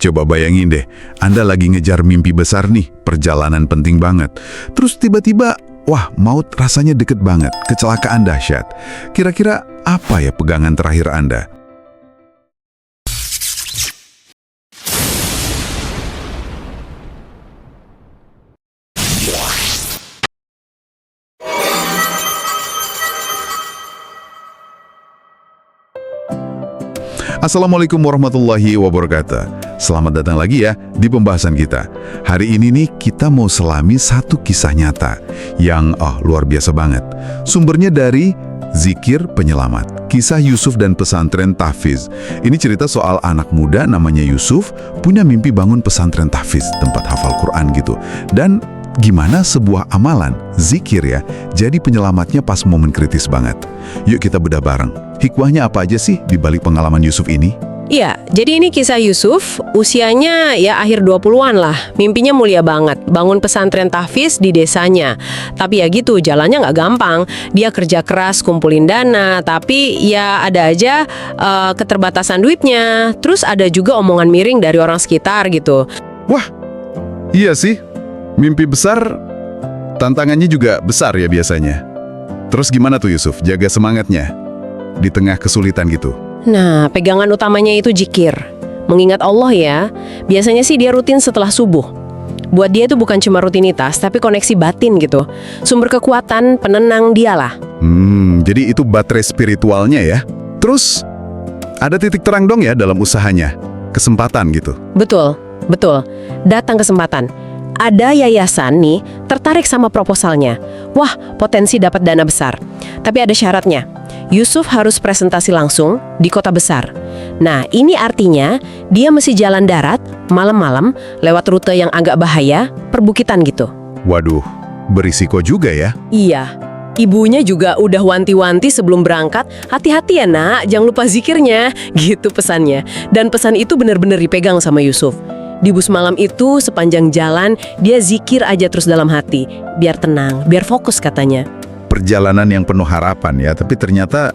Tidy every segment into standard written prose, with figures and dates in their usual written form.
Coba bayangin deh, Anda lagi ngejar mimpi besar nih, perjalanan penting banget. Terus tiba-tiba, wah, maut rasanya deket banget, kecelakaan dahsyat. Kira-kira apa ya pegangan terakhir Anda? Assalamualaikum warahmatullahi wabarakatuh. Selamat datang lagi ya di pembahasan kita. Hari ini nih kita mau selami satu kisah nyata yang luar biasa banget. Sumbernya dari Zikir Penyelamat, kisah Yusuf dan pesantren tahfiz. Ini cerita soal anak muda namanya Yusuf punya mimpi bangun pesantren tahfiz, tempat hafal Quran gitu. Dan gimana sebuah amalan, zikir ya, jadi penyelamatnya pas momen kritis banget. Yuk kita bedah bareng. Hikmahnya apa aja sih di balik pengalaman Yusuf ini? Iya, jadi ini kisah Yusuf, usianya ya akhir 20-an lah. Mimpinya mulia banget, bangun pesantren tahfiz di desanya. Tapi ya gitu, jalannya nggak gampang. Dia kerja keras, kumpulin dana, tapi ya ada aja keterbatasan duitnya. Terus ada juga omongan miring dari orang sekitar gitu. Wah, iya sih. Mimpi besar, tantangannya juga besar ya biasanya. Terus gimana tuh Yusuf, jaga semangatnya di tengah kesulitan gitu? Nah, pegangan utamanya itu zikir. Mengingat Allah ya, biasanya sih dia rutin setelah subuh. Buat dia itu bukan cuma rutinitas, tapi koneksi batin gitu. Sumber kekuatan, penenang dialah. Jadi itu baterai spiritualnya ya. Terus, ada titik terang dong ya dalam usahanya? Kesempatan gitu? Betul, betul. Datang kesempatan. Ada yayasan nih tertarik sama proposalnya. Wah, potensi dapat dana besar. Tapi ada syaratnya. Yusuf harus presentasi langsung di kota besar. Nah, ini artinya dia mesti jalan darat, malam-malam, lewat rute yang agak bahaya, perbukitan gitu. Waduh, berisiko juga ya? Iya. Ibunya juga udah wanti-wanti sebelum berangkat, hati-hati ya nak, jangan lupa zikirnya, gitu pesannya. Dan pesan itu benar-benar dipegang sama Yusuf. Di bus malam itu, sepanjang jalan, dia zikir aja terus dalam hati. Biar tenang, biar fokus katanya. Perjalanan yang penuh harapan ya, tapi ternyata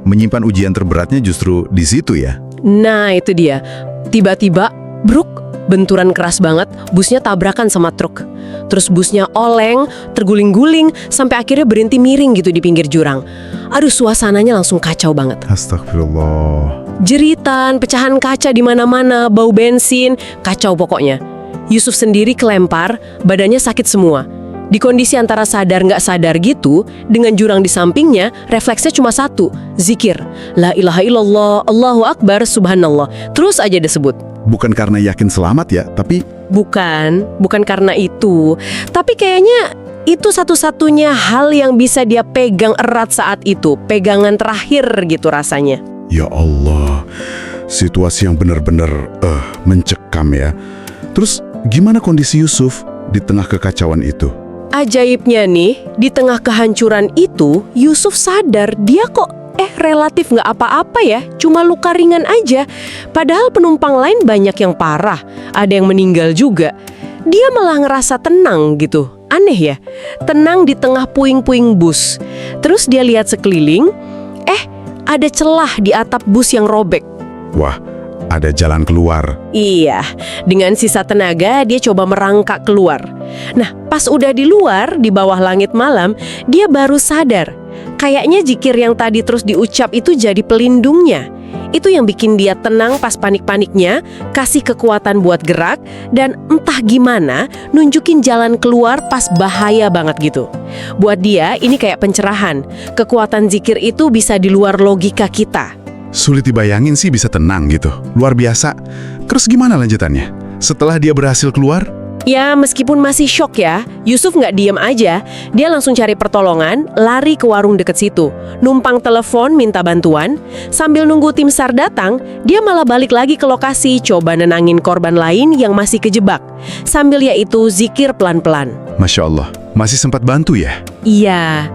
menyimpan ujian terberatnya justru di situ ya. Nah, itu dia. Tiba-tiba, bruk, benturan keras banget, busnya tabrakan sama truk. Terus busnya oleng, terguling-guling, sampai akhirnya berhenti miring gitu di pinggir jurang. Aduh, suasananya langsung kacau banget. Astagfirullah. Jeritan, pecahan kaca di mana-mana, bau bensin, kacau pokoknya. Yusuf sendiri kelempar, badannya sakit semua. Di kondisi antara sadar nggak sadar gitu, dengan jurang di sampingnya, refleksnya cuma satu, zikir. La ilaha illallah, Allahu Akbar, subhanallah. Terus aja disebut. Bukan karena yakin selamat ya, tapi... Bukan karena itu. Tapi kayaknya itu satu-satunya hal yang bisa dia pegang erat saat itu. Pegangan terakhir gitu rasanya. Ya Allah, situasi yang benar-benar mencekam ya. Terus gimana kondisi Yusuf di tengah kekacauan itu? Ajaibnya nih, di tengah kehancuran itu, Yusuf sadar dia kok relatif nggak apa-apa ya, cuma luka ringan aja. Padahal penumpang lain banyak yang parah, ada yang meninggal juga. Dia malah ngerasa tenang gitu, aneh ya, tenang di tengah puing-puing bus. Terus dia lihat sekeliling, ada celah di atap bus yang robek. Wah, ada jalan keluar. Iya, dengan sisa tenaga dia coba merangkak keluar. Nah, pas udah di luar, di bawah langit malam, dia baru sadar. Kayaknya zikir yang tadi terus diucap itu jadi pelindungnya. Itu yang bikin dia tenang pas panik-paniknya, kasih kekuatan buat gerak, dan entah gimana nunjukin jalan keluar pas bahaya banget gitu. Buat dia ini kayak pencerahan. Kekuatan zikir itu bisa di luar logika kita. Sulit dibayangin sih bisa tenang gitu. Luar biasa. Terus gimana lanjutannya? Setelah dia berhasil keluar? Ya, meskipun masih syok ya, Yusuf nggak diem aja. Dia langsung cari pertolongan, lari ke warung deket situ. Numpang telepon minta bantuan. Sambil nunggu tim SAR datang, dia malah balik lagi ke lokasi, coba nenangin korban lain yang masih kejebak. Sambil yaitu zikir pelan-pelan. Masya Allah, masih sempat bantu ya? Iya.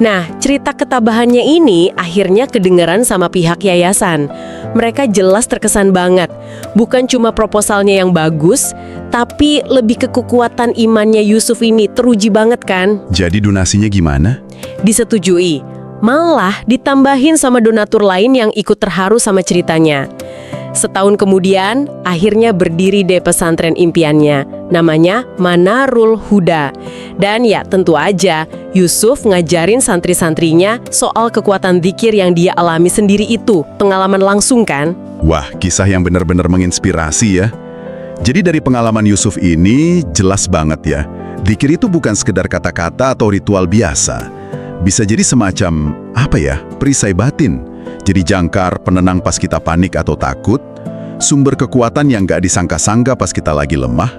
Nah, cerita ketabahannya ini akhirnya kedengeran sama pihak yayasan. Mereka jelas terkesan banget. Bukan cuma proposalnya yang bagus, tapi lebih ke kekuatan imannya Yusuf ini teruji banget kan? Jadi donasinya gimana? Disetujui. Malah ditambahin sama donatur lain yang ikut terharu sama ceritanya. Setahun kemudian, akhirnya berdiri deh pesantren impiannya. Namanya Manarul Huda. Dan ya tentu aja, Yusuf ngajarin santri-santrinya soal kekuatan dzikir yang dia alami sendiri itu. Pengalaman langsung kan? Wah, kisah yang benar-benar menginspirasi ya. Jadi dari pengalaman Yusuf ini jelas banget ya, dzikir itu bukan sekedar kata-kata atau ritual biasa. Bisa jadi semacam, perisai batin. Jadi jangkar, penenang pas kita panik atau takut, sumber kekuatan yang gak disangka-sangka pas kita lagi lemah.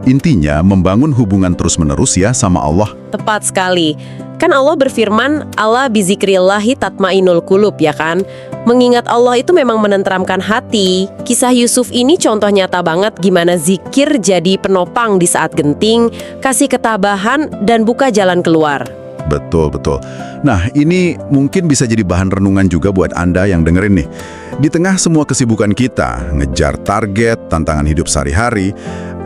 Intinya membangun hubungan terus-menerus ya sama Allah. Tepat sekali. Kan Allah berfirman, "Ala bizikrillahi tatmainul qulub," ya kan? Mengingat Allah itu memang menenteramkan hati. Kisah Yusuf ini contoh nyata banget gimana zikir jadi penopang di saat genting, kasih ketabahan, dan buka jalan keluar. Betul. Nah, ini mungkin bisa jadi bahan renungan juga buat Anda yang dengerin nih. Di tengah semua kesibukan kita, ngejar target, tantangan hidup sehari-hari,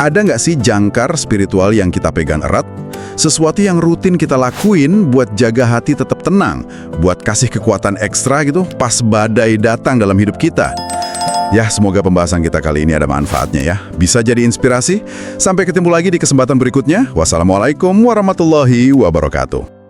ada nggak sih jangkar spiritual yang kita pegang erat? Sesuatu yang rutin kita lakuin buat jaga hati tetap tenang, buat kasih kekuatan ekstra gitu pas badai datang dalam hidup kita. Ya, semoga pembahasan kita kali ini ada manfaatnya ya. Bisa jadi inspirasi. Sampai ketemu lagi di kesempatan berikutnya. Wassalamualaikum warahmatullahi wabarakatuh.